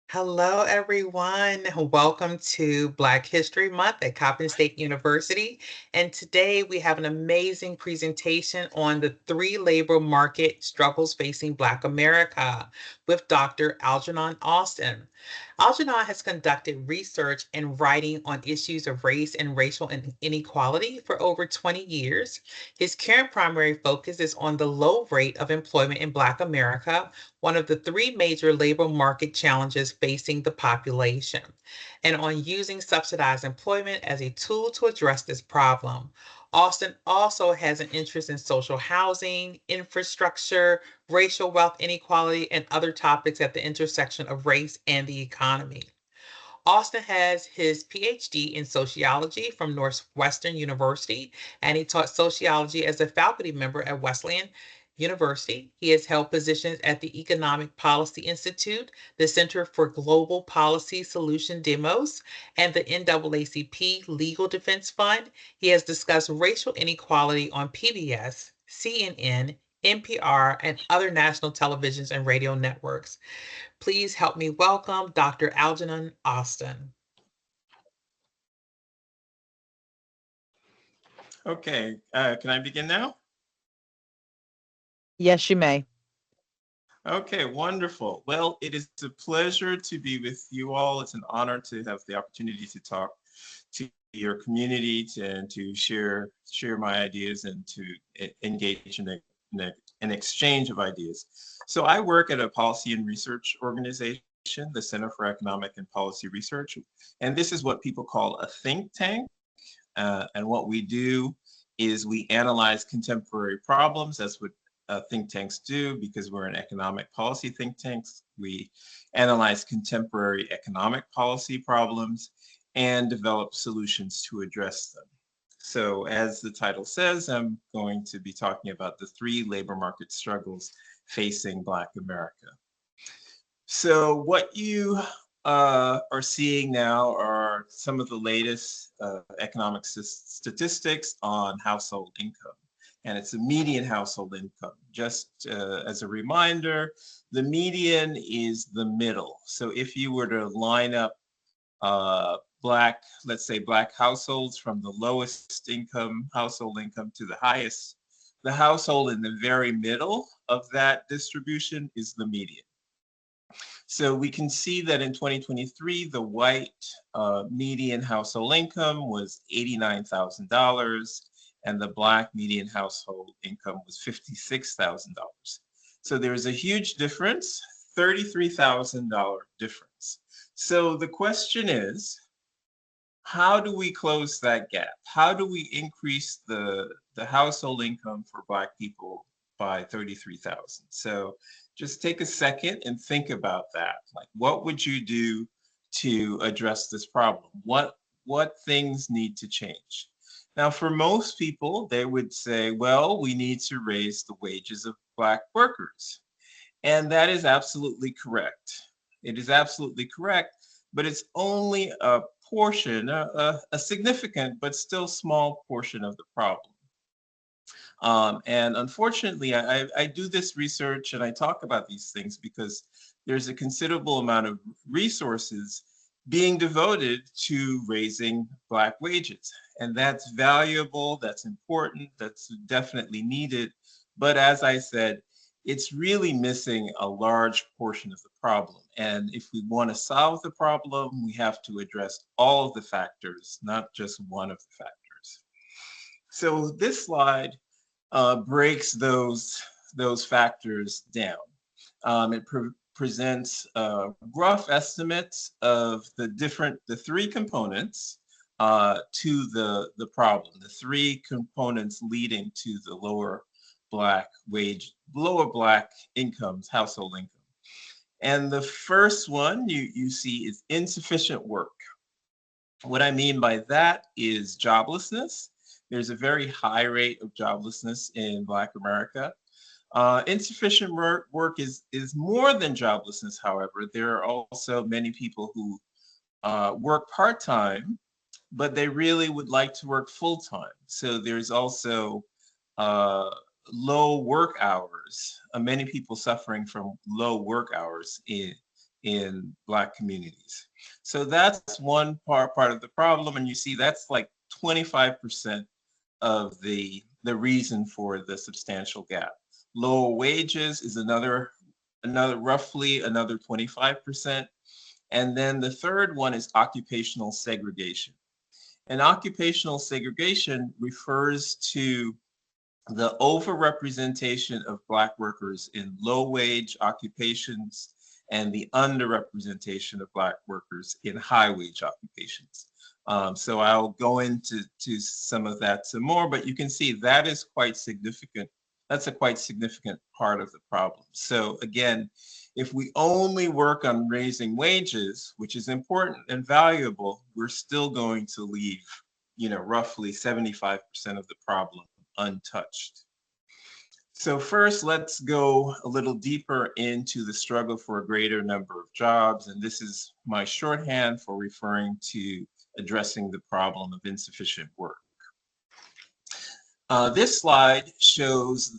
Hello, everyone. Welcome to Black History Month at Coppin State University. And today we have an amazing presentation on the three labor market struggles facing Black America with Dr. Algernon Austin. Algernon has conducted research and writing on issues of race and racial inequality for over 20 years. His current primary focus is on the low rate of employment in Black America, one of the three major labor market challenges facing the population, and on using subsidized employment as a tool to address this problem. Austin also has an interest in social housing, infrastructure, racial wealth inequality, and other topics at the intersection of race and the economy. Austin has his PhD in sociology from Northwestern University, and he taught sociology as a faculty member at Wesleyan University. He has held positions at the Economic Policy Institute, the Center for Global Policy Solution Demos, and the NAACP Legal Defense Fund. He has discussed racial inequality on PBS, CNN, NPR, and other national televisions and radio networks. Please help me welcome Dr. Algernon Austin. Okay, can I begin now? Yes, you may. Okay, wonderful. Well, it is a pleasure to be with you all. It's an honor to have the opportunity to talk to your community and to share my ideas and to engage in an exchange of ideas. So I work at a policy and research organization, the Center for Economic and Policy Research, and this is what people call a think tank. And what we do is we analyze contemporary problems. That's what think tanks do, because we're an economic policy think tanks. We analyze contemporary economic policy problems and develop solutions to address them. So as the title says, I'm going to be talking about the three labor market struggles facing Black America. So what you are seeing now are some of the latest economic statistics on household income. And it's a median household income. Just as a reminder, the median is the middle. So if you were to line up let's say Black households from the lowest income, household income, to the highest, the household in the very middle of that distribution is the median. So we can see that in 2023, the white median household income was $89,000, and the Black median household income was $56,000. So there's a huge difference, $33,000 difference. So the question is, how do we close that gap? How do we increase the household income for Black people by 33,000? So just take a second and think about that. Like, what would you do to address this problem? What things need to change? Now, for most people, they would say, well, we need to raise the wages of Black workers. And that is absolutely correct. It is absolutely correct, but it's only a portion, a significant but still small portion of the problem. And unfortunately, I do this research and I talk about these things because there's a considerable amount of resources being devoted to raising Black wages. And that's valuable, that's important, that's definitely needed. But as I said, it's really missing a large portion of the problem. And if we want to solve the problem, we have to address all of the factors, not just one of the factors. So this slide breaks those factors down. It presents rough estimates of the three components to the problem, the three components leading to the lower Black incomes, household income. And the first one you see is insufficient work. What I mean by that is joblessness. There's a very high rate of joblessness in Black America. Insufficient work is more than joblessness, however. There are also many people who work part-time, but they really would like to work full-time. So there's also low work hours, many people suffering from low work hours in in Black communities. So that's one part of the problem, and you see that's like 25% of the reason for the substantial gap. Lower wages is another roughly another 25%. And then the third one is occupational segregation. And occupational segregation refers to the overrepresentation of Black workers in low wage occupations and the underrepresentation of Black workers in high wage occupations. So I'll go into some of that some more, but you can see that is quite significant. That's a quite significant part of the problem. So again, if we only work on raising wages, which is important and valuable, we're still going to leave, roughly 75% of the problem untouched. So first, let's go a little deeper into the struggle for a greater number of jobs. And this is my shorthand for referring to addressing the problem of insufficient work. This slide shows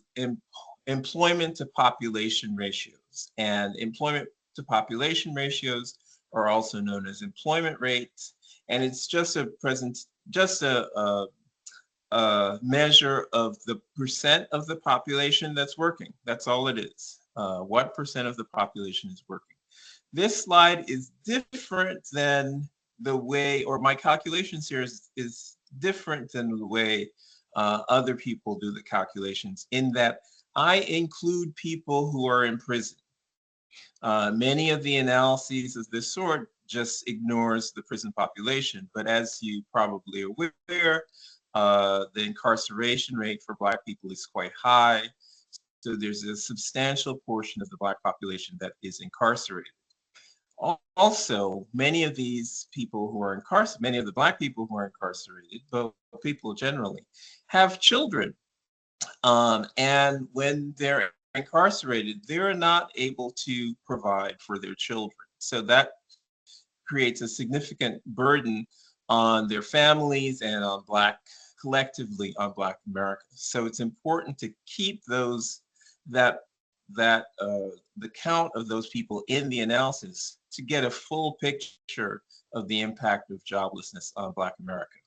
employment to population ratios. And employment to population ratios are also known as employment rates. And it's just a measure of the percent of the population that's working. That's all it is. What percent of the population is working? This slide is different than the way, or my calculations here is different than the way other people do the calculations, in that I include people who are in prison. Many of the analyses of this sort just ignores the prison population, but as you probably are aware, the incarceration rate for Black people is quite high. So there's a substantial portion of the Black population that is incarcerated. Also, many of these people who are incarcerated, many of the Black people who are incarcerated, but people generally, have children. And when they're incarcerated, they're not able to provide for their children. So that creates a significant burden on their families and on collectively on Black America. So it's important to keep the count of those people in the analysis to get a full picture of the impact of joblessness on Black America.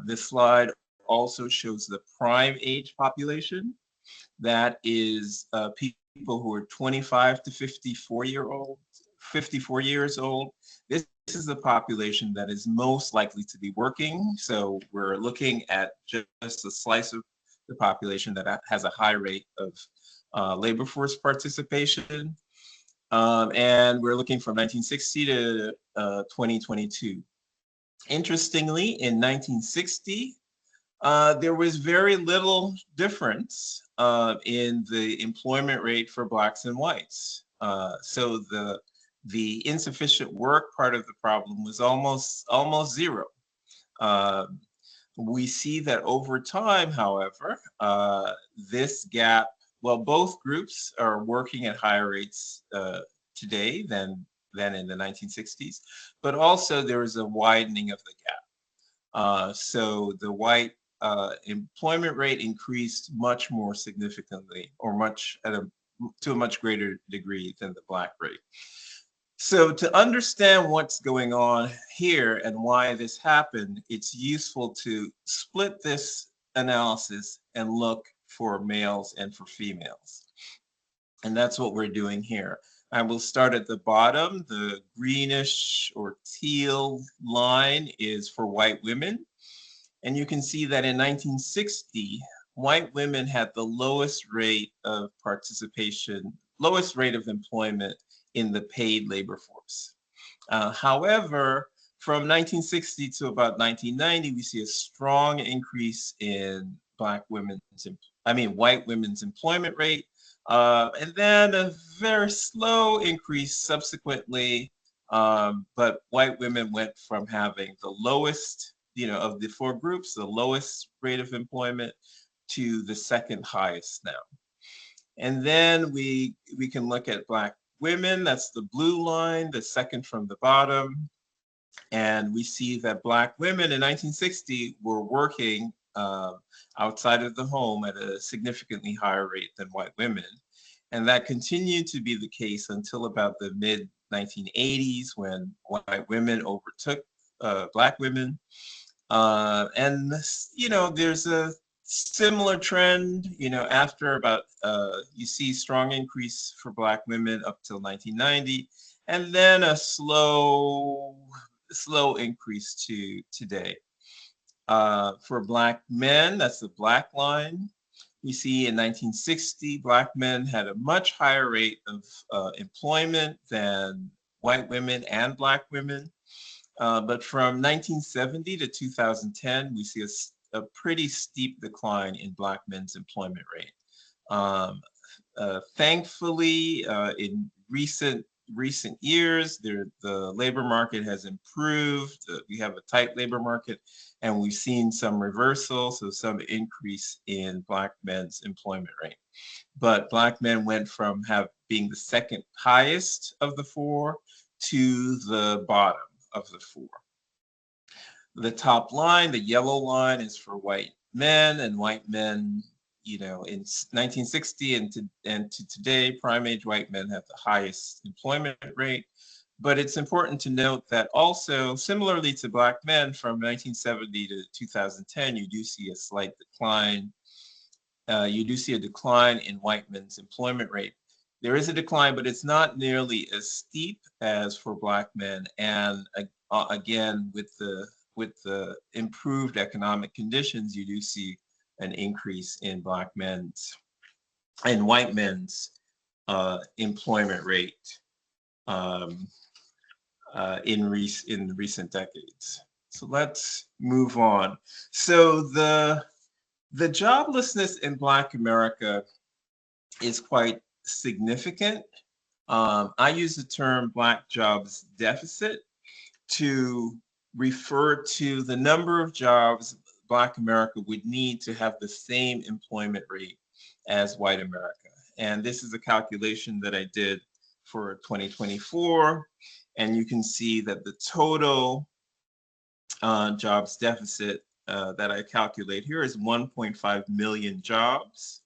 This slide also shows the prime age population. That is people who are 25 to 54 years old. This is the population that is most likely to be working. So we're looking at just a slice of the population that has a high rate of labor force participation. And we're looking from 1960 to 2022. Interestingly, in 1960, there was very little difference in the employment rate for Blacks and whites. So the insufficient work part of the problem was almost zero. We see that over time, however, this gap, well, both groups are working at higher rates today than in the 1960s, but also there is a widening of the gap. So the white employment rate increased much more significantly, or to a much greater degree than the Black rate. So to understand what's going on here and why this happened, it's useful to split this analysis and look for males and for females. And that's what we're doing here. I will start at the bottom. The greenish or teal line is for white women. And you can see that in 1960, white women had the lowest rate of participation, lowest rate of employment in the paid labor force. However, from 1960 to about 1990, we see a strong increase in white women's employment rate, and then a very slow increase subsequently. But white women went from having the lowest, of the four groups, the lowest rate of employment to the second highest now. And then we can look at Black women, that's the blue line, the second from the bottom. And we see that Black women in 1960 were working outside of the home at a significantly higher rate than white women. And that continued to be the case until about the mid 1980s when white women overtook Black women. And there's a similar trend, after about, you see strong increase for Black women up till 1990, and then a slow increase to today. For Black men, that's the black line. We see in 1960, Black men had a much higher rate of employment than white women and Black women. But from 1970 to 2010, we see a pretty steep decline in Black men's employment rate. Um, Thankfully, in recent years, the labor market has improved. We have a tight labor market, and we've seen some reversal, so some increase in Black men's employment rate. But Black men went from being the second highest of the four to the bottom of the four. The top line, the yellow line, is for white men, and white men, in 1960 and to today, prime age white men have the highest employment rate. But it's important to note that also, similarly to Black men, from 1970 to 2010, you do see a slight decline. You do see a decline in white men's employment rate. There is a decline, but it's not nearly as steep as for Black men. And again, with the improved economic conditions, you do see an increase in Black men's and white men's employment rate um, in recent decades. So let's move on. So the joblessness in Black America is quite significant. I use the term Black jobs deficit to refer to the number of jobs Black America would need to have the same employment rate as white America. And this is a calculation that I did for 2024. And you can see that the total jobs deficit that I calculate here is 1.5 million jobs.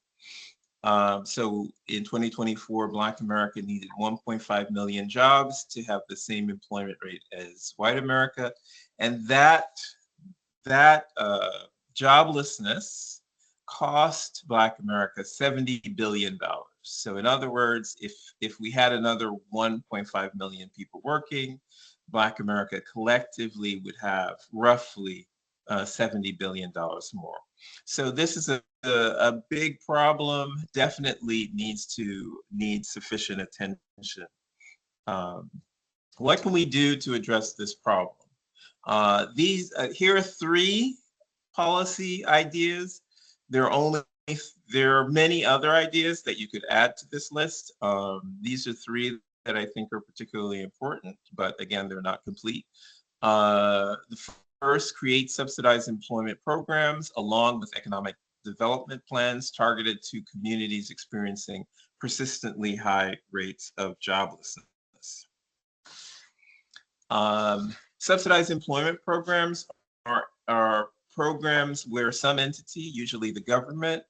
So in 2024, Black America needed 1.5 million jobs to have the same employment rate as white America. And that joblessness cost Black America $70 billion. So in other words, if we had another 1.5 million people working, Black America collectively would have roughly $70 billion more. So this is a big problem, definitely needs sufficient attention. What can we do to address this problem? Here are three policy ideas. There are many other ideas that you could add to this list. These are three that I think are particularly important, but again, they're not complete. The first, create subsidized employment programs along with economic development plans targeted to communities experiencing persistently high rates of joblessness. Subsidized employment programs are programs where some entity, usually the government,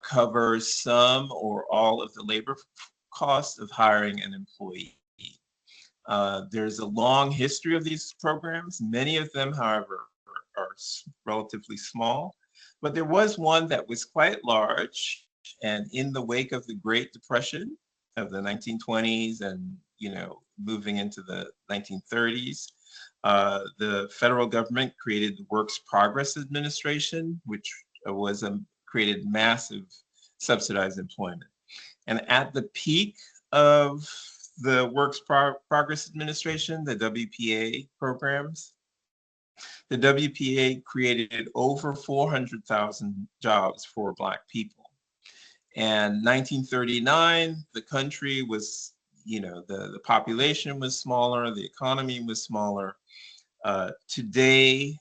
covers some or all of the labor costs of hiring an employee. There's a long history of these programs. Many of them, however, are relatively small, but there was one that was quite large. And in the wake of the Great Depression of the 1920s and moving into the 1930s, the federal government created the Works Progress Administration, which created massive subsidized employment. And at the peak of the Works Progress Administration, the WPA programs, the WPA created over 400,000 jobs for Black people. And 1939, the country was, the population was smaller, the economy was smaller. Today,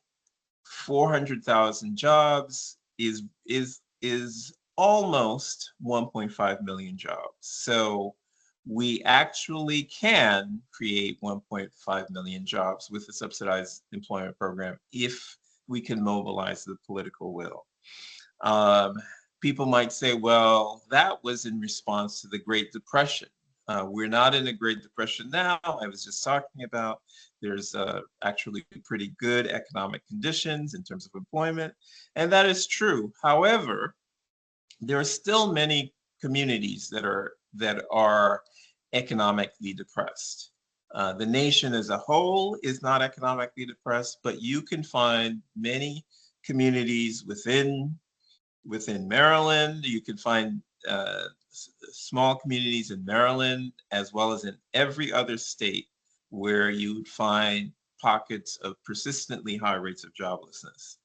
400,000 jobs is almost 1.5 million jobs. So we actually can create 1.5 million jobs with the subsidized employment program if we can mobilize the political will. People might say, well, that was in response to the Great Depression. We're not in a Great Depression now. I was just talking about there's actually pretty good economic conditions in terms of employment, and that is true. However, there are still many communities that are economically depressed. The nation as a whole is not economically depressed, but you can find many communities within Maryland. You can find small communities in Maryland, as well as in every other state, where you would find pockets of persistently high rates of joblessness.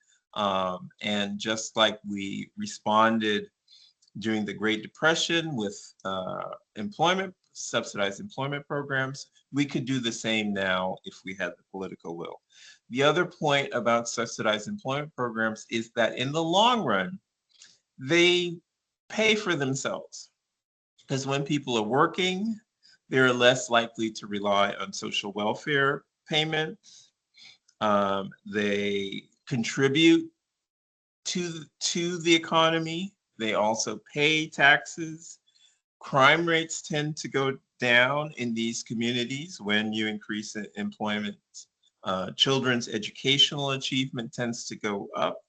And just like we responded during the Great Depression with subsidized employment programs, we could do the same now if we had the political will. The other point about subsidized employment programs is that in the long run, they pay for themselves, because when people are working, they're less likely to rely on social welfare payments. They contribute to the economy. They also pay taxes. Crime rates tend to go down in these communities when you increase employment. Children's educational achievement tends to go up.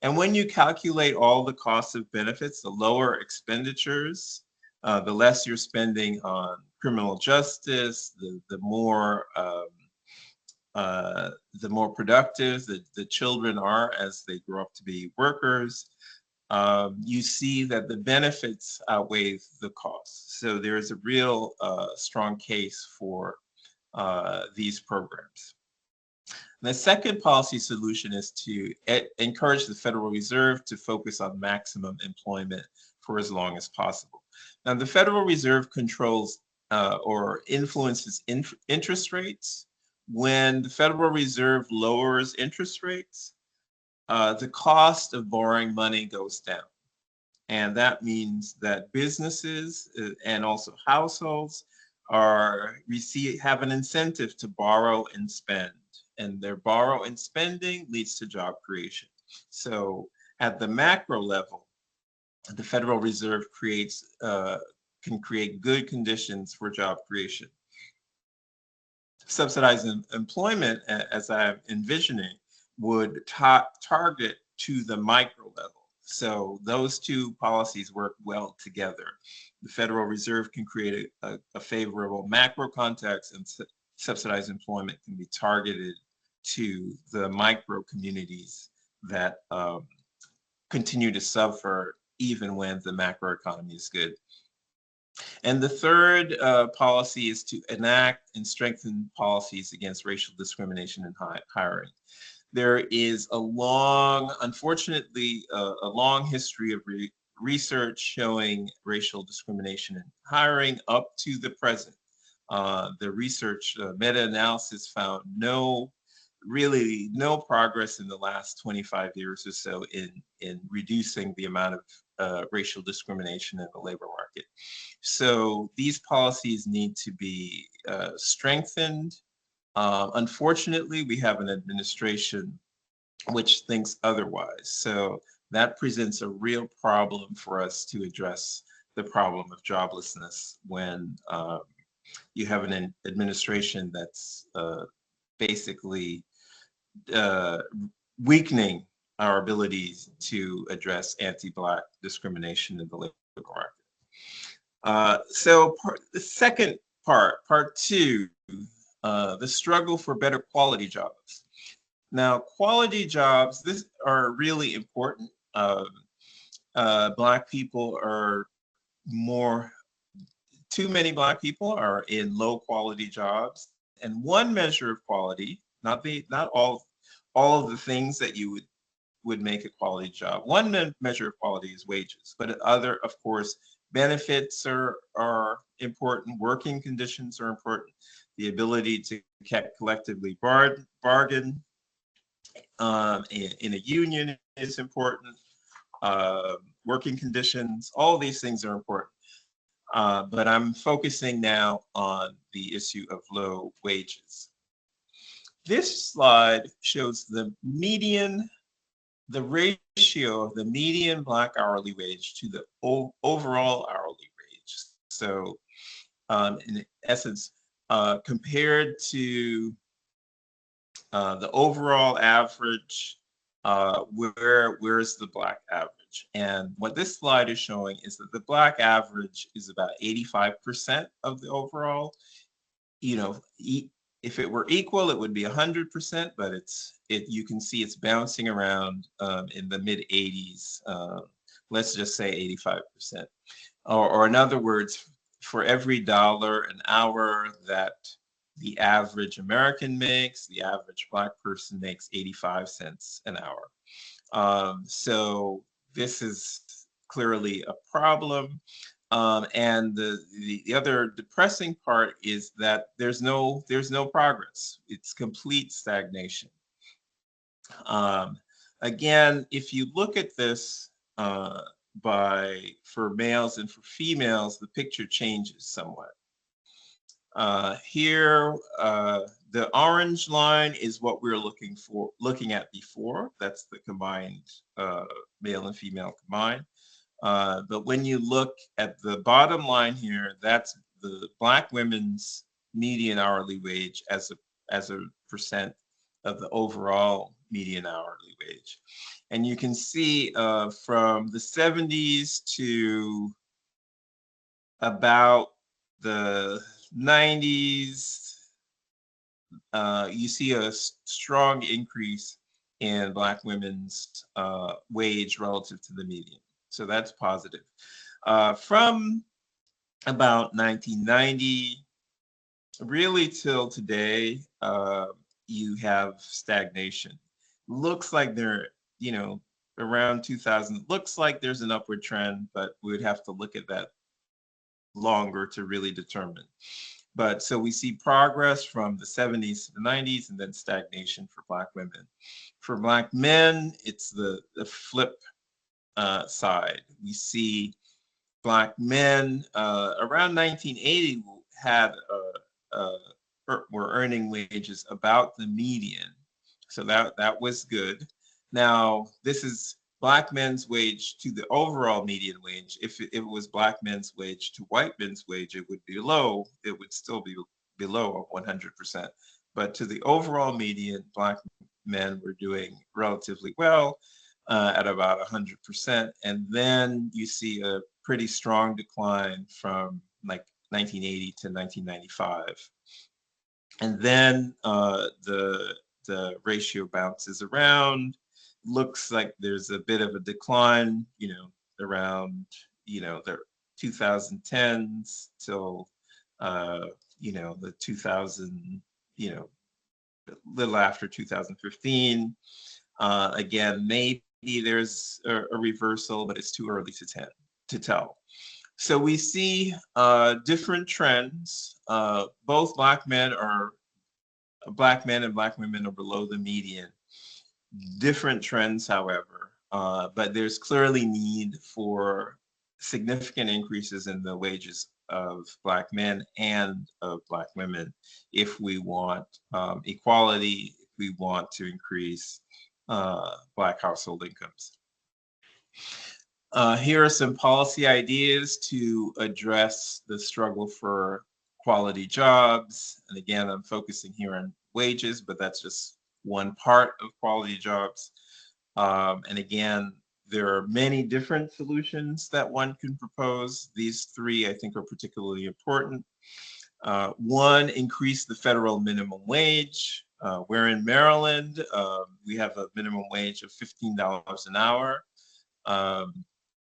And when you calculate all the costs of benefits, the lower expenditures, the less you're spending on criminal justice, the more productive the children are as they grow up to be workers. You see that the benefits outweigh the costs. So there is a real strong case for these programs. The second policy solution is to encourage the Federal Reserve to focus on maximum employment for as long as possible. Now, the Federal Reserve controls or influences interest rates. When the Federal Reserve lowers interest rates, the cost of borrowing money goes down. And that means that businesses and also households have an incentive to borrow and spend. And their borrow and spending leads to job creation. So at the macro level, the Federal Reserve can create good conditions for job creation. Subsidized employment, as I'm envisioning, would target to the micro level. So those two policies work well together. The Federal Reserve can create a favorable macro context, and subsidized employment can be targeted to the micro communities that continue to suffer even when the macroeconomy is good. And the third policy is to enact and strengthen policies against racial discrimination in hiring. There is unfortunately, a long history of research showing racial discrimination in hiring up to the present. The research meta-analysis found really no progress in the last 25 years or so in reducing the amount of racial discrimination in the labor market. So these policies need to be strengthened. Unfortunately, we have an administration which thinks otherwise. So that presents a real problem for us to address the problem of joblessness when you have an administration that's basically weakening our abilities to address anti-Black discrimination in the labor market. So the second part two, the struggle for better quality jobs. Now, quality jobs, this are really important. Black people are too many Black people are in low quality jobs. And one measure of quality, not all of the things that you would make a quality job. One measure of quality is wages, but other, of course, benefits are important. Working conditions are important. The ability to collectively bargain in a union is important. Working conditions, all of these things are important. But I'm focusing now on the issue of low wages. This slide shows the ratio of the median Black hourly wage to the overall hourly wage. So in essence, compared to the overall average, where's the Black average? And what this slide is showing is that the Black average is about 85% of the overall. You know, if it were equal, it would be 100%, but you can see it's bouncing around in the mid 80s. Let's just say 85%. Or in other words, for every dollar an hour that the average American makes, the average Black person makes 85 cents an hour. So this is clearly a problem. And the other depressing part is that there's no progress. It's complete stagnation. Um, Again, if you look at this for males and for females, the picture changes somewhat. Here, the orange line is what we're looking at before. That's the combined male and female combined. But when you look at the bottom line here, that's the Black women's median hourly wage as a percent of the overall median hourly wage. And you can see from the 70s to about the 90s, you see a strong increase in Black women's wage relative to the median. So that's positive. From about 1990, really till today, you have stagnation. Looks like they're, around 2000, looks like there's an upward trend, but we would have to look at that longer to really determine. But so we see progress from the 70s to the 90s and then stagnation for Black women. For Black men, it's the flip side. We see Black men around 1980 were earning wages about the median. So that was good. Now, this is Black men's wage to the overall median wage. If it was Black men's wage to white men's wage, it would be low. It would still be below 100%. But to the overall median, Black men were doing relatively well at about 100%. And then you see a pretty strong decline from like 1980 to 1995. And then the ratio bounces around. Looks like there's a bit of a decline, around, the 2010s till, the 2000, a little after 2015. Again, maybe there's a reversal, but it's too early to tell. So we see different trends. Both Black men and Black women are below the median. Different trends, however, but there's clearly need for significant increases in the wages of Black men and of Black women if we want equality, if we want to increase Black household incomes. Here are some policy ideas to address the struggle for quality jobs. And again, I'm focusing here on wages, but that's just one part of quality jobs. And again, there are many different solutions that one can propose. These three, I think, are particularly important. One, increase the federal minimum wage. We're in Maryland. We have a minimum wage of $15 an hour.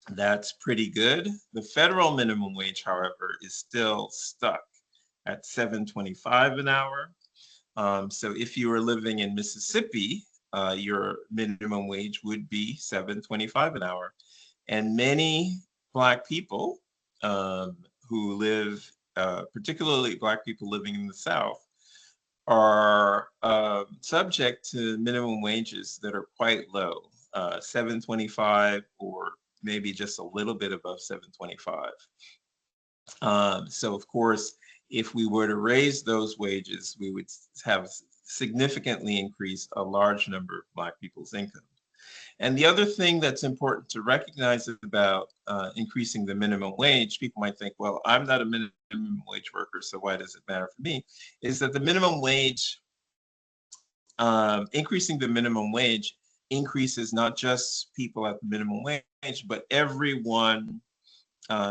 That's pretty good. The federal minimum wage, however, is still stuck at $7.25 an hour. So if you were living in Mississippi, your minimum wage would be $7.25 an hour. And many Black people who live, particularly Black people living in the South, are subject to minimum wages that are quite low, $7.25 or maybe just a little bit above $7.25. So of course, if we were to raise those wages, we would have significantly increased a large number of Black people's income. And the other thing that's important to recognize about increasing the minimum wage, people might think, well, I'm not a minimum wage worker, so why does it matter for me? Is that the minimum wage, increasing the minimum wage increases not just people at the minimum wage, but everyone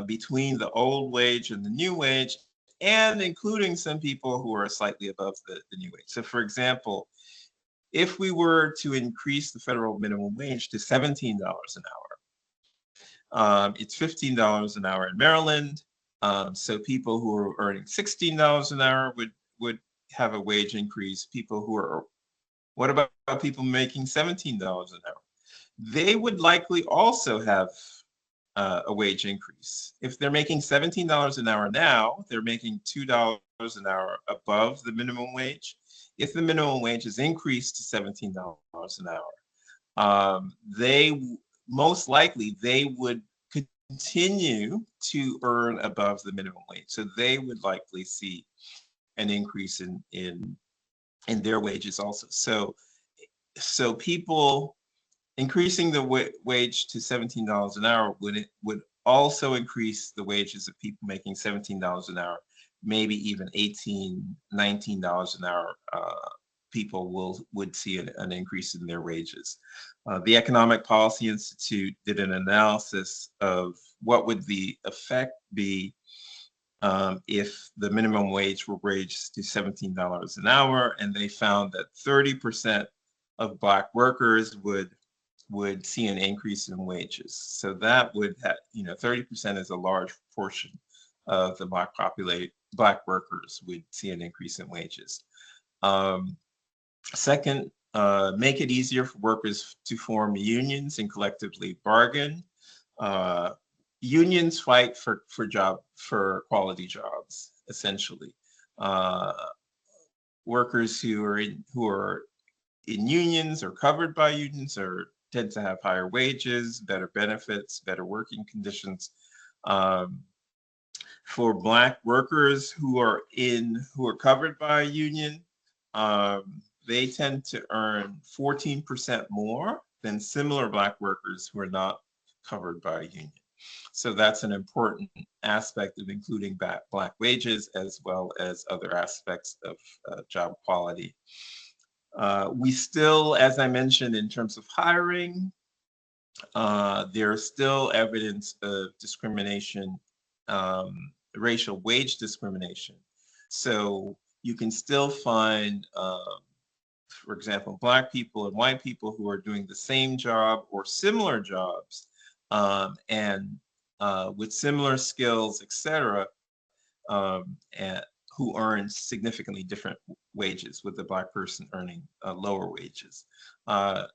between the old wage and the new wage, and including some people who are slightly above the new wage. So for example, if we were to increase the federal minimum wage to $17 an hour, it's $15 an hour in Maryland. So people who are earning $16 an hour would have a wage increase. People who are, what about people making $17 an hour? They would likely also have a wage increase. If they're making $17 an hour now, they're making $2 an hour above the minimum wage. If the minimum wage is increased to $17 an hour, they most likely they would continue to earn above the minimum wage. So they would likely see an increase in their wages also. So people increasing the wage to $17 an hour would also increase the wages of people making $17 an hour, maybe even $18, $19 an hour. People would see an increase in their wages. The Economic Policy Institute did an analysis of what would the effect be if the minimum wage were raised to $17 an hour, and they found that 30% of Black workers would see an increase in wages. So that would have, 30% is a large portion of the Black workers would see an increase in wages. Second, make it easier for workers to form unions and collectively bargain. Unions fight for quality jobs, essentially. Workers who are in unions or covered by unions tend to have higher wages, better benefits, better working conditions. For Black workers who are covered by a union, they tend to earn 14% more than similar Black workers who are not covered by a union. So that's an important aspect of including Black wages, as well as other aspects of job quality. We still, as I mentioned, in terms of hiring, there is still evidence of discrimination, racial wage discrimination. So you can still find, for example, Black people and white people who are doing the same job or similar jobs, and with similar skills, et cetera, and who earn significantly different wages, with the Black person earning lower wages.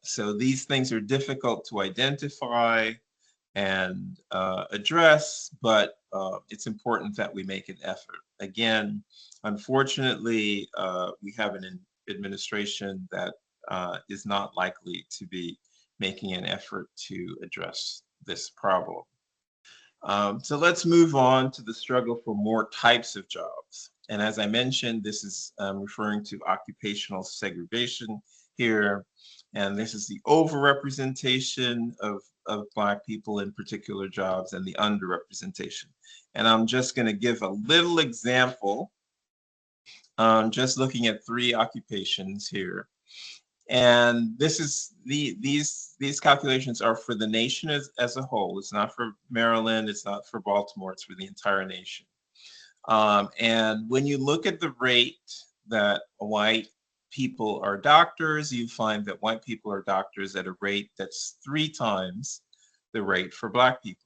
So these things are difficult to identify and address, but it's important that we make an effort. Again, unfortunately, we have an administration that is not likely to be making an effort to address this problem. So let's move on to the struggle for more types of jobs. And as I mentioned, this is referring to occupational segregation here. And this is the overrepresentation of Black people in particular jobs and the underrepresentation. And I'm just going to give a little example, just looking at 3 occupations here. And these calculations are for the nation as a whole. It's not for Maryland, it's not for Baltimore, it's for the entire nation. And when you look at the rate that white people are doctors, you find that white people are doctors at a rate that's 3 times the rate for Black people.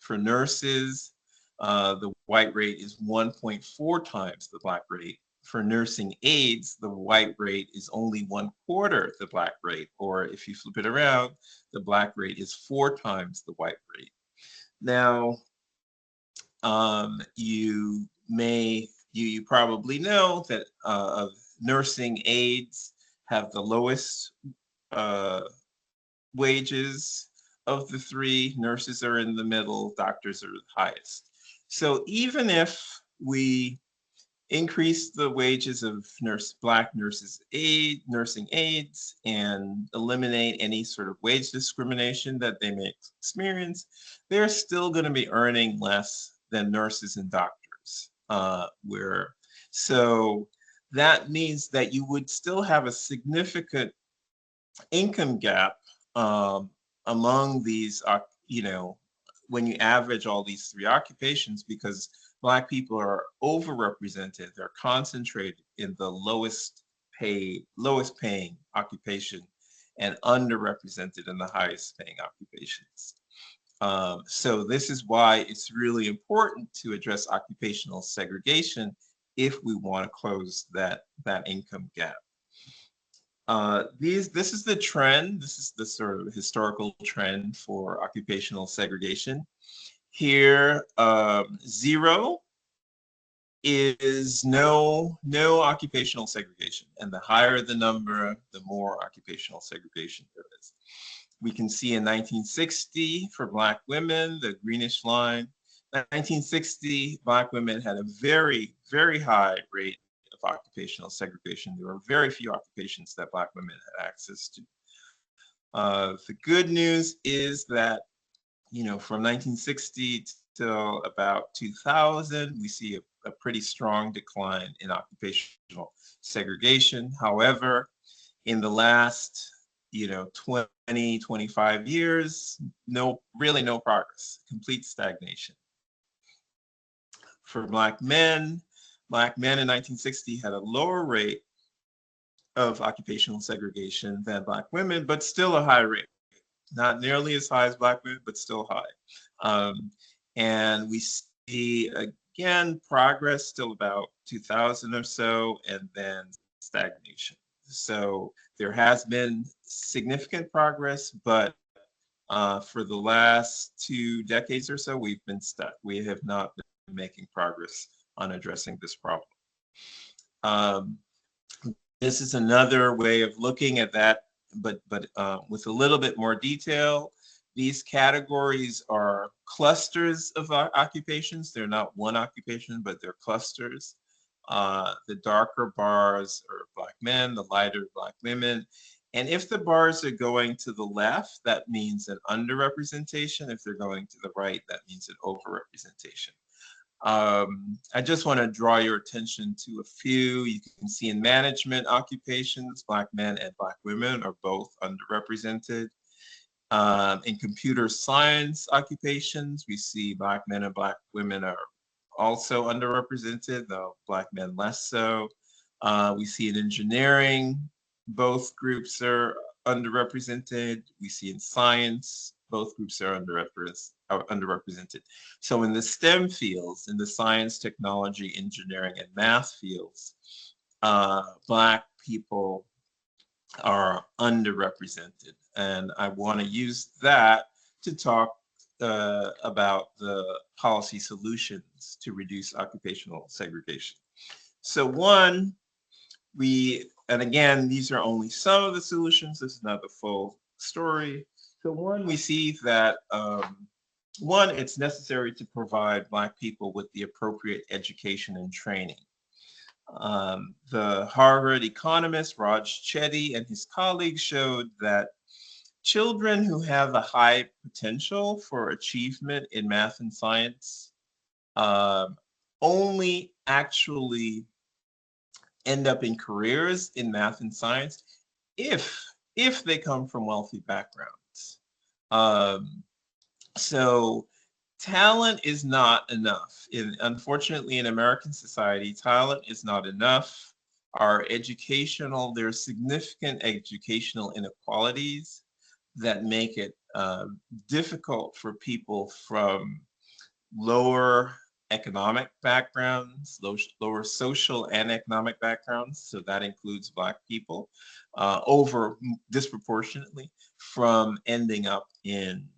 For nurses, the white rate is 1.4 times the Black rate. For nursing aides, the white rate is only 1/4 the Black rate, or if you flip it around, the Black rate is 4 times the white rate. Now, you probably know that nursing aides have the lowest wages of the 3. Nurses are in the middle, doctors are the highest. So even if we increase the wages of Black nursing aides, and eliminate any sort of wage discrimination that they may experience, they're still going to be earning less than nurses and doctors. So that means that you would still have a significant income gap among these, when you average all these three occupations, because Black people are overrepresented. They're concentrated in the lowest paying occupation, and underrepresented in the highest paying occupations. So this is why it's really important to address occupational segregation if we want to close that income gap. This is the trend. This is the sort of historical trend for occupational segregation. Here, 0 is no occupational segregation, and the higher the number, the more occupational segregation there is. We can see in 1960 for Black women, the greenish line. 1960, Black women had a very, very high rate of occupational segregation. There were very few occupations that Black women had access to. The good news is that, from 1960 till about 2000, we see a pretty strong decline in occupational segregation. However, in the last 20, 25 years, really no progress, complete stagnation. For Black men in 1960 had a lower rate of occupational segregation than Black women, but still a high rate. Not nearly as high as Black women, but still high. And we see, again, progress still about 2000 or so, and then stagnation. So there has been significant progress, but for the last 2 decades or so, we've been stuck. We have not been making progress on addressing this problem. This is another way of looking at that, but with a little bit more detail. These categories are clusters of occupations. They're not one occupation, but they're clusters. The darker bars are Black men, the lighter Black women. And if the bars are going to the left, that means an underrepresentation. If they're going to the right, that means an overrepresentation. I just want to draw your attention to a few. You can see in management occupations, Black men and Black women are both underrepresented. In computer science occupations, we see Black men and Black women are also underrepresented, though Black men less so. We see in engineering, both groups are underrepresented. We see in science, both groups are underrepresented. So in the STEM fields, in the science, technology, engineering, and math fields, Black people are underrepresented. And I want to use that to talk about the policy solutions to reduce occupational segregation. So one, and again, these are only some of the solutions. This is not the full story. So one, we see that one, it's necessary to provide Black people with the appropriate education and training. The Harvard economist Raj Chetty and his colleagues showed that children who have a high potential for achievement in math and science only actually end up in careers in math and science if they come from wealthy backgrounds. So talent is not enough. Unfortunately, in American society, talent is not enough. There's significant educational inequalities that make it difficult for people from lower economic backgrounds, lower social and economic backgrounds, so that includes Black people, disproportionately from ending up in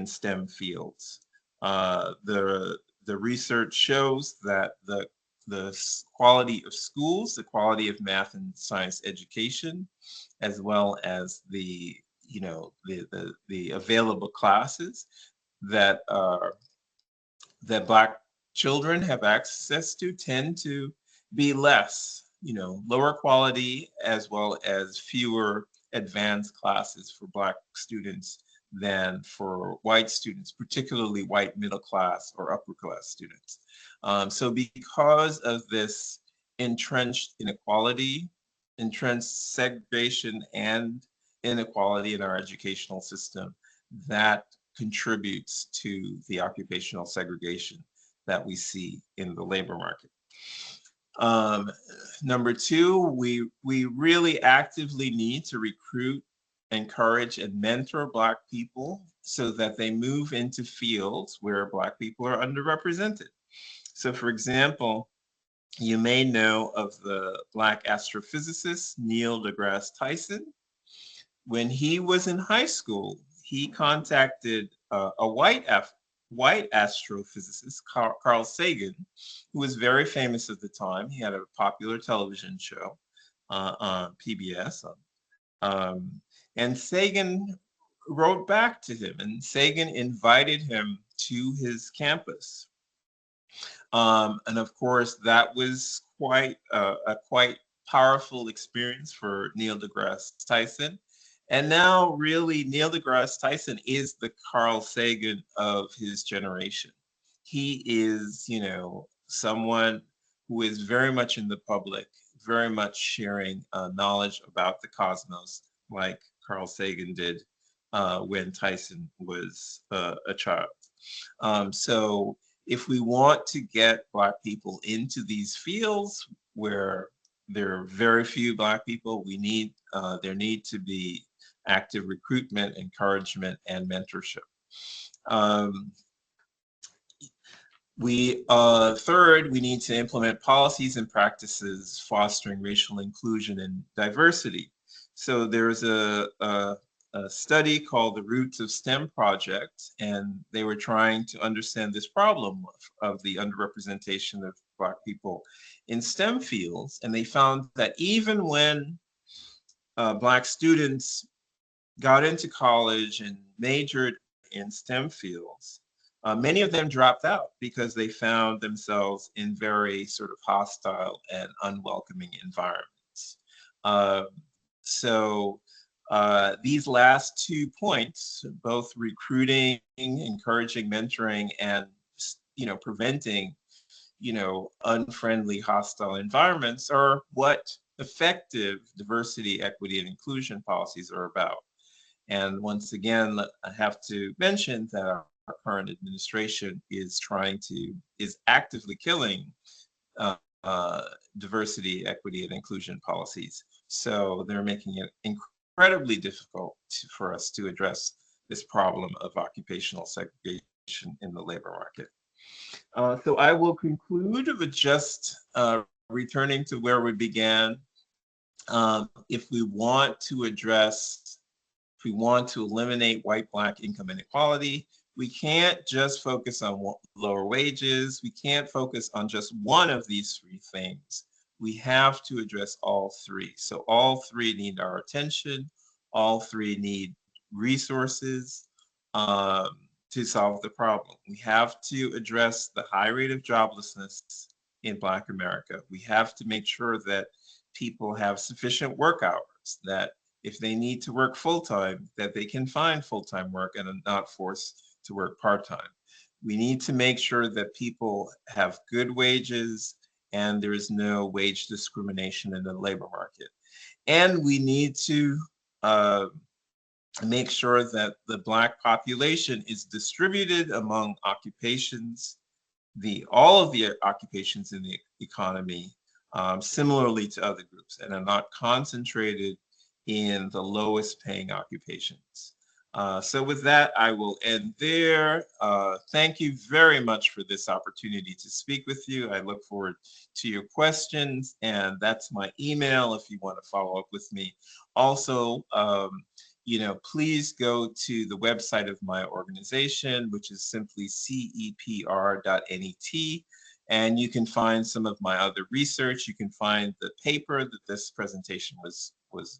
STEM fields. The research shows that the quality of schools, the quality of math and science education, as well as the available classes that Black children have access to tend to be less, lower quality, as well as fewer advanced classes for Black students than for white students, particularly white middle class or upper class students. So because of this entrenched inequality, entrenched segregation and inequality in our educational system, that contributes to the occupational segregation that we see in the labor market. Um, Number two, we really actively need to recruit, encourage, and mentor Black people so that they move into fields where Black people are underrepresented. So, for example, you may know of the Black astrophysicist Neil deGrasse Tyson. When he was in high school, he contacted a white astrophysicist, Carl Sagan, who was very famous at the time. He had a popular television show on PBS. Um, and Sagan wrote back to him, and Sagan invited him to his campus. And of course, that was a quite powerful experience for Neil deGrasse Tyson. And now, really, Neil deGrasse Tyson is the Carl Sagan of his generation. He is, someone who is very much in the public, very much sharing knowledge about the cosmos, like Carl Sagan did when Tyson was a child. So if we want to get Black people into these fields where there are very few Black people, there need to be active recruitment, encouragement, and mentorship. Um, Third, we need to implement policies and practices fostering racial inclusion and diversity. So there's a study called the Roots of STEM Project, and they were trying to understand this problem of the underrepresentation of Black people in STEM fields. And they found that even when Black students got into college and majored in STEM fields, many of them dropped out because they found themselves in very sort of hostile and unwelcoming environments. Uh, so these last 2 points, both recruiting, encouraging, mentoring, and preventing unfriendly, hostile environments, are what effective diversity, equity, and inclusion policies are about. And once again, I have to mention that our current administration is actively killing uh, uh, diversity, equity, and inclusion policies. So they're making it incredibly difficult for us to address this problem of occupational segregation in the labor market. So I will conclude with just returning to where we began. If we want to address If we want to eliminate white-Black income inequality, we can't just focus on lower wages. We can't focus on just one of these three things. We have to address all three. So all three need our attention. All three need resources to solve the problem. We have to address the high rate of joblessness in Black America. We have to make sure that people have sufficient work hours, that if they need to work full-time, that they can find full-time work and are not forced to work part-time. We need to make sure that people have good wages and there is no wage discrimination in the labor market. And we need to uh, make sure that the Black population is distributed among occupations, all of the occupations in the economy, similarly to other groups, and are not concentrated in the lowest paying occupations. So with that, I will end there. Thank you very much for this opportunity to speak with you. I look forward to your questions, and that's my email if you want to follow up with me. Also, please go to the website of my organization, which is simply cepr.net. And you can find some of my other research. You can find the paper that this presentation was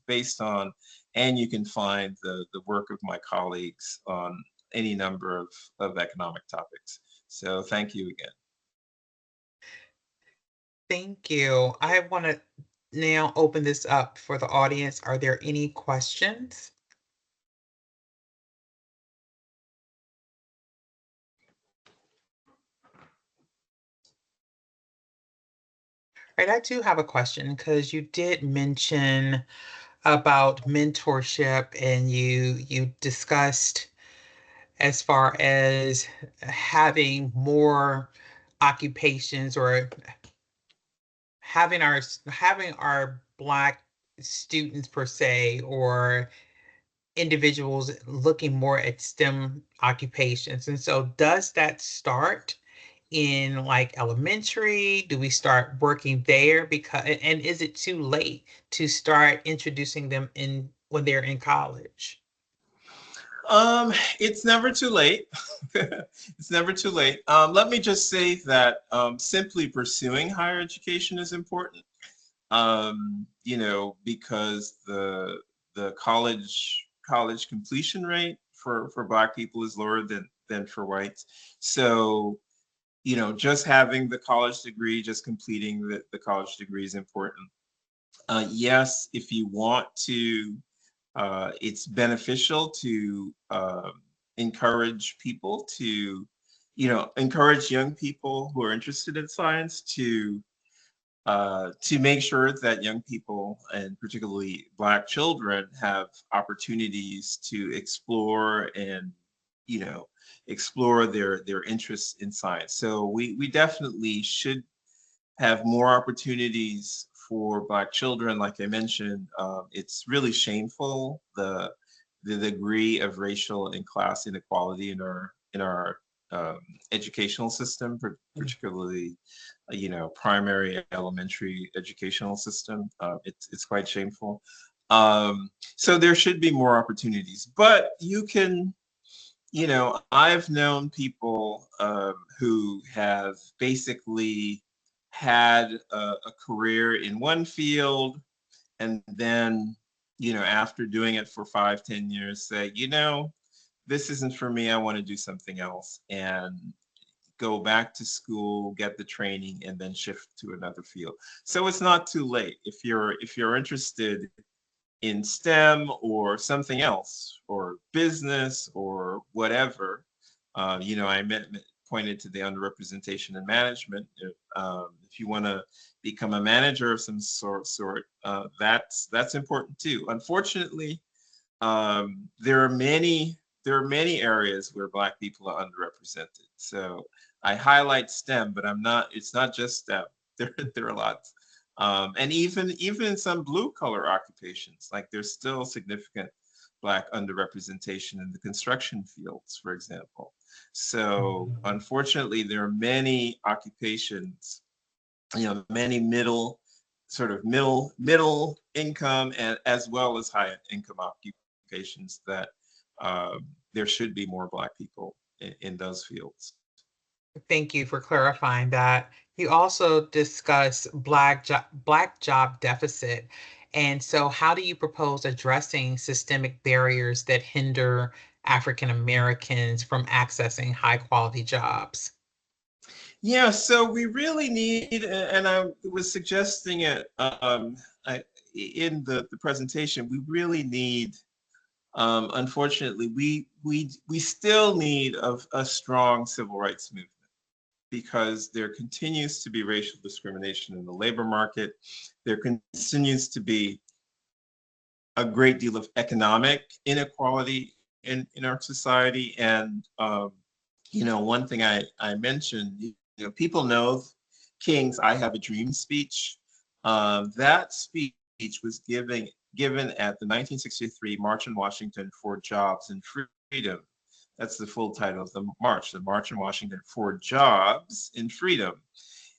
based on, and you can find the work of my colleagues on any number of economic topics. So thank you again. Thank you. I want to now open this up for the audience. Are there any questions? Right, I do have a question because you did mention about mentorship and you discussed as far as having more occupations or having our Black students per se or individuals looking more at STEM occupations. And so does that start in like elementary? Do we start working there because and is it too late to start introducing them in when they're in college? It's never too late. It's never too late. Let me just say that simply pursuing higher education is important. Because the college completion rate for Black people is lower than for whites. So, just having the college degree, just completing the college degree is important. Yes, if you want to, it's beneficial to encourage people to, encourage young people who are interested in science to make sure that young people and particularly Black children have opportunities to explore and explore their interests in science. So we definitely should have more opportunities for Black children. Like I mentioned, it's really shameful the degree of racial and class inequality in our educational system, particularly primary elementary educational system. It's quite shameful. So there should be more opportunities, but I've known people who have basically had a career in one field and then, after doing it for 5, 10 years, say, this isn't for me. I want to do something else and go back to school, get the training, and then shift to another field. So it's not too late. If you're interested in STEM or something else, or business or whatever, pointed to the underrepresentation in management. If you want to become a manager of some that's important too. Unfortunately, there are many areas where Black people are underrepresented. So I highlight STEM, but it's not just STEM. There are lots. And even in some blue collar occupations, like there's still significant Black underrepresentation in the construction fields, for example. So unfortunately, there are many occupations, many middle income and as well as high income occupations that there should be more Black people in those fields. Thank you for clarifying that. You also discuss black job deficit. And so how do you propose addressing systemic barriers that hinder African Americans from accessing high quality jobs? Yeah, so we really need, and I was suggesting it in the presentation, we really need, unfortunately, we still need a strong civil rights movement because there continues to be racial discrimination in the labor market. There continues to be a great deal of economic inequality in our society. And, one thing I mentioned, people know King's I Have a Dream speech. That speech was given at the 1963 March in Washington for Jobs and Freedom. That's the full title of the March in Washington for Jobs and Freedom.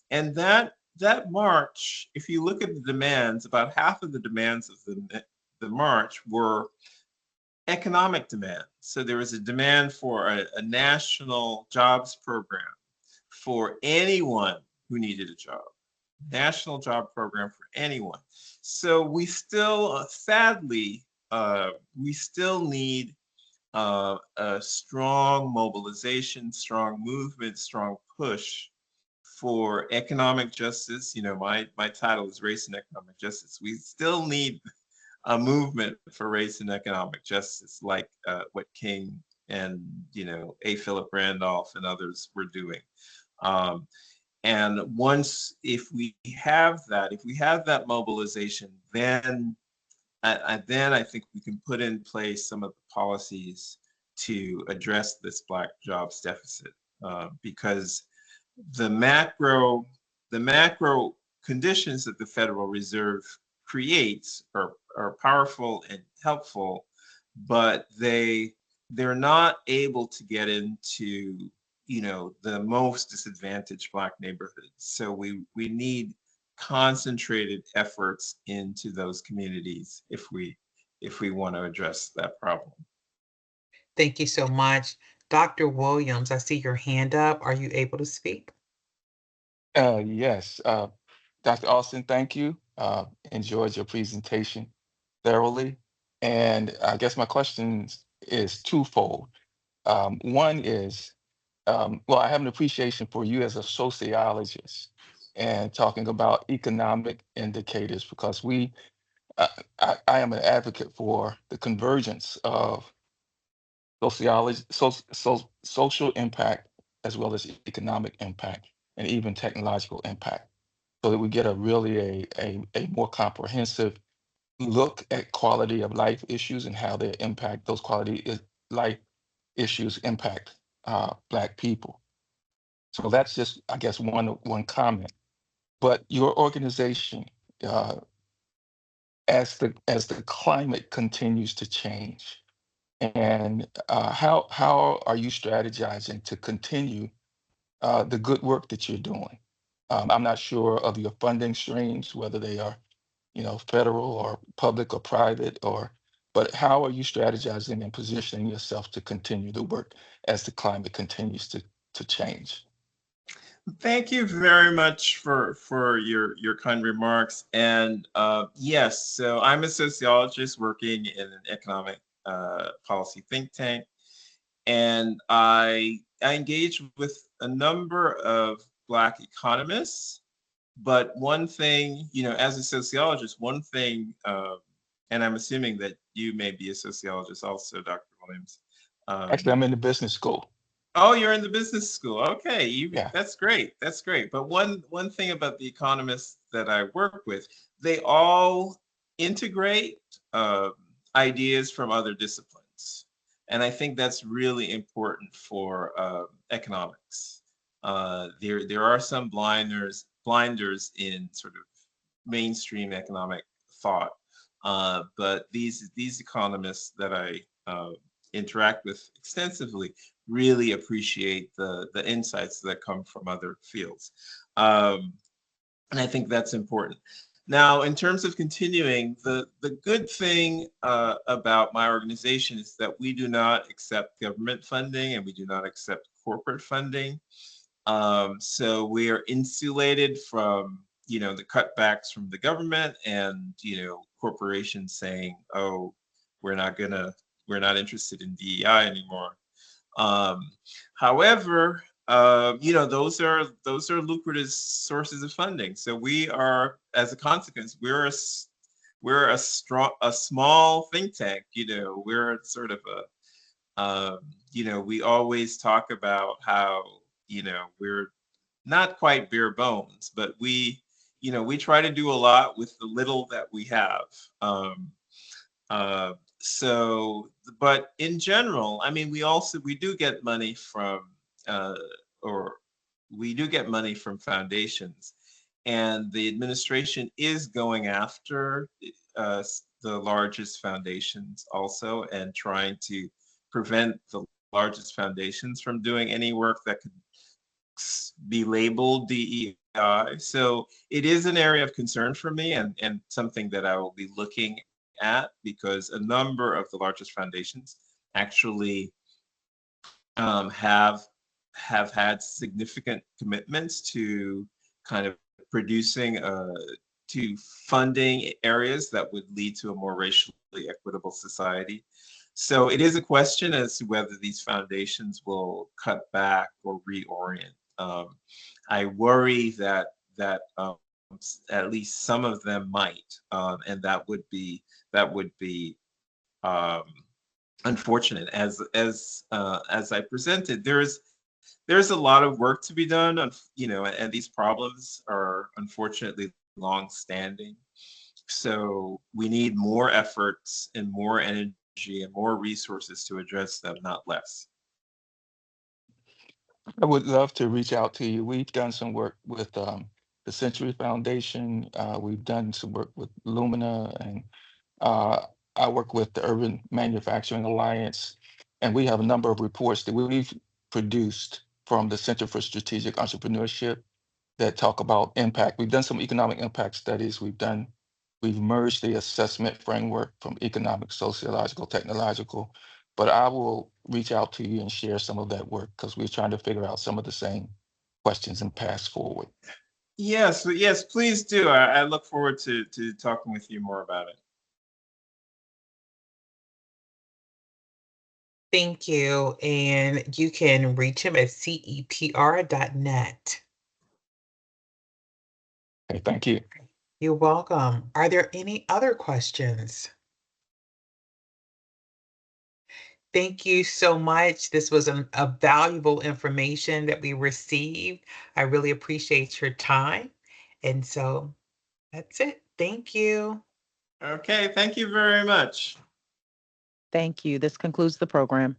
And that march, if you look at the demands, about half of the demands of the march were economic demand. So there was a demand for a national jobs program for anyone who needed a job, national job program for anyone. So we still, sadly, we still need a strong mobilization, strong movement, strong push for economic justice. My title is Race and Economic Justice. We still need a movement for race and economic justice, like what King and A. Philip Randolph and others were doing. Um, and if we have that mobilization, then I think we can put in place some of the policies to address this Black jobs deficit, because the macro the macro conditions that the Federal Reserve creates are powerful and helpful, but they're not able to get into the most disadvantaged Black neighborhoods. So we need concentrated efforts into those communities if we want to address that problem. Thank you so much. Dr. Williams, I see your hand up. Are you able to speak? Yes, Dr. Austin, thank you. Enjoyed your presentation thoroughly. And I guess my question is twofold. One is, well, I have an appreciation for you as a sociologist and talking about economic indicators because uh, I am an advocate for the convergence of sociology, social impact as well as economic impact and even technological impact so that we get a really a more comprehensive look at quality of life issues and how they impact those life issues impact Black people. So that's just, I guess, one comment. But your organization, uh, as the climate continues to change, and how are you strategizing to continue the good work that you're doing? I'm not sure of your funding streams, whether they are, federal or public or private, but how are you strategizing and positioning yourself to continue the work as the climate continues to change? Thank you very much for your kind remarks. And yes, so I'm a sociologist working in an economic policy think tank, and I engage with a number of Black economists. But one thing, as a sociologist, one thing, and I'm assuming that you may be a sociologist also, Dr. Williams. Actually, Um, I'm in the business school. Oh, you're in the business school. Okay, Yeah. that's great. That's great. But one thing about the economists that I work with, they all integrate ideas from other disciplines, and I think that's really important for economics. There are some blinders in sort of mainstream economic thought, but these economists that I interact with extensively really appreciate the insights that come from other fields. And I think that's important. Now, in terms of continuing, the good thing about my organization is that we do not accept government funding and we do not accept corporate funding. So we are insulated from, the cutbacks from the government and, corporations saying, oh, we're not interested in DEI anymore. Um, However, those are lucrative sources of funding. So we are, as a consequence, we're a small think tank. We're sort of we always talk about how we're not quite bare bones, but we try to do a lot with the little that we have. So, but in general, I mean, we do get money from, uh, or we do get money from foundations, and the administration is going after the largest foundations also, and trying to prevent the largest foundations from doing any work that could be labeled DEI. So it is an area of concern for me, and something that I will be looking at, because a number of the largest foundations actually have had significant commitments to kind of producing to funding areas that would lead to a more racially equitable society. So it is a question as to whether these foundations will cut back or reorient. I worry that at least some of them might, and that would be um, unfortunate. As I presented, there's a lot of work to be done, and these problems are unfortunately long-standing. So we need more efforts and more energy and more resources to address them, not less. I would love to reach out to you. We've done some work with the Century Foundation. We've done some work with Lumina, and uh, I work with the Urban Manufacturing Alliance. And we have a number of reports that we've produced from the Center for Strategic Entrepreneurship that talk about impact. We've done some economic impact studies. We've merged the assessment framework from economic, sociological, technological. But I will reach out to you and share some of that work because we're trying to figure out some of the same questions and paths forward. Yes, please do. I look forward to talking with you more about it. Thank you. And you can reach him at cepr.net. Okay, thank you. You're welcome. Are there any other questions? Thank you so much. This was a valuable information that we received. I really appreciate your time. And so that's it. Thank you. Okay, thank you very much. Thank you. This concludes the program.